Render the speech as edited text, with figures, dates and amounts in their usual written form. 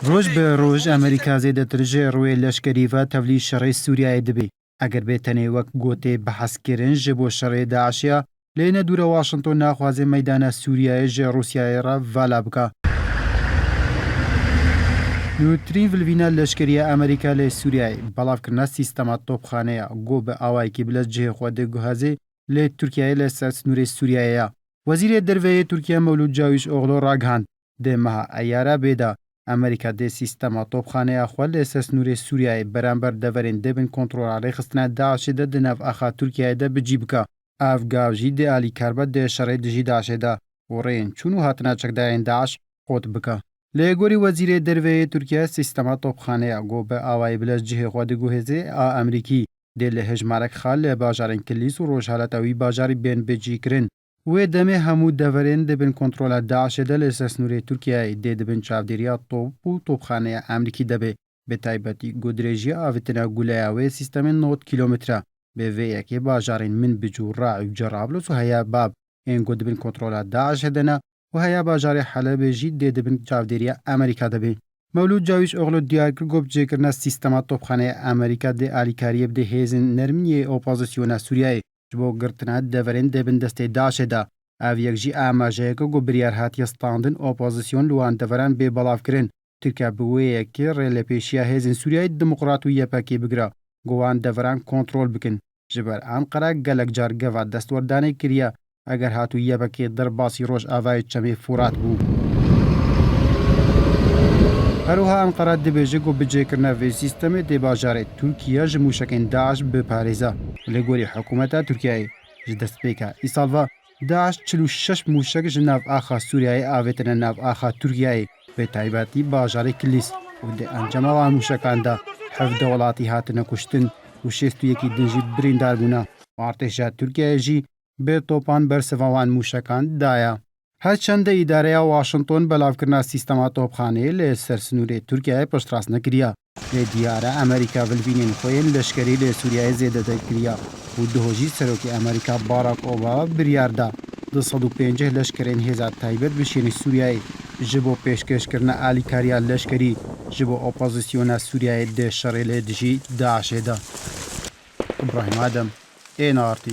ڕۆژ بە ڕۆژ ئەمریکا زێدەترژێ ڕوێ لەشکریڤە تەڤلی شەڕی سووریای دەبێ ئەگەر بێتەنێ وەک گۆتێ بەحەسکردن ji بۆ شەڕێ داعشیا لێنە دوورە واشنتۆن ناخوازێ مەیدانە سووریایە ژێ ڕووسیایە ڕە ڤالا بکە. نووترین ڤلڤینە لەشکریە ئەمریکا لە سووریای بەڵاوکردنە سیستەما تۆپخانەیە گۆ بە ئاوایکی بلەت جێ خوا دەگوهازێ لێ تورکیای لە سەر سنوورێ سووریایە. وەزیرێ دەرڤەیە تورکیا مەولود جاویش ئۆغڵۆ ڕاگەهاند دێمەها ئەیارە بێدا ئەمریکا دێ سیستەما تۆپخانەیە خوا لە سەر سنوورێ سووریای بەرامبەر دەڤەرێن دەبن کۆنتڕۆڵا ڕێخستنە داعشێدە دنەڤ ئەخا تورکیایەدە بجی بکە ئاڤگاڤژی دێ ئالیکاربە دێ شەڕێ دژی داعشێدا وڕێن چون و هاتنە چەکدایەن داعش قۆت بکە. لە گۆری وەزیرێ دەرڤەیە تورکیا سیستەما تۆپخانەیە گۆ بە ئاوای بلەش جهێ خوا دەگوهێزێ ئەمریکی دێ لە هێژمارەك خال لە باژارên کلیس و ڕۆژهەڵەتەوی باژاری بێن بێجیکردن وێ دەمێ هەموو دەڤەرێن دەبن کۆنتڕۆلە داعشێدە لە سەر سنوورێ تورکیای دێ دەبن چاودێریە تۆپ و تۆپخانەیە ئەمریکی دەبێ بەتایبەتی گودرێژی ئاڤتنە گولایاوێ سیستەمێن 90 کیلۆمترە بێڤەیەکێ باژارên min bic û Ra'î û Cerablis û heya bab ên got dibin kontrola Daişê de ne û heya bajarê Helebê jî dê dibin çavdêriya Amerîka de bê. Mewlûd Cavîş-oğlu diyar kir got bicêkirina sîstema topxaneya Amerîka dê alîkariyê bidê hêzên nermîniyê opozisyona Sûriyayê ji bo girtina deverên dêbin destê Daişê de. Ev yek jî amajeyeke got biryar hatiye standin opozisyon li wan deveran bê belavkirin. Tirkiye bi wê yekê rêlepêşiya hêzên Sûriyayê Demokrat û YPG bigira got wan deveran kontrol bikin. Ji ber Enqere gelek car geva destwerdanê kiriye eger hatû YPG derbasî Rojavayê çemê Furat bû. Herwiha Enqere dibêje got bicêkirina vê sîstemê dê bajarê Tirkiye ji mûşekên Daeş biparêze. Lê gorî hikûmeta Tirkiyeyê ji destpêka îsal ve Daeş 46 mûşek ji nav axa Sûriyayê avêtine nav axa Tirkiyeyê bê taybetî bajarê Kilîs û di encama wan mûşekan de 17 welatî hatine kuştin û 61 din jî birîndar bûne. Artêşa Tirkiyeyê jî bê topan bersiva wan mûşekan daya. Herçend îdareya Washington belavkirina sîstema topxaneyê lê ser sînorê Tirkiyeyê piştrast nekiriye. Lê diyar e Amerîka vilvînên xwe yên leşkerî lê Sûriyeyê zêdete kiriye û dihojî Serokê Amerîka Barack Obama biryar da 250 leşkerên hêza taybet bişînî Sûriyeyê ji bo pêşkêşkirina alîkariya leşkerî ji bo opozisyona Sûriyeyê dê şerê lê dijî Daişê de. İbrahim Adem, NRT.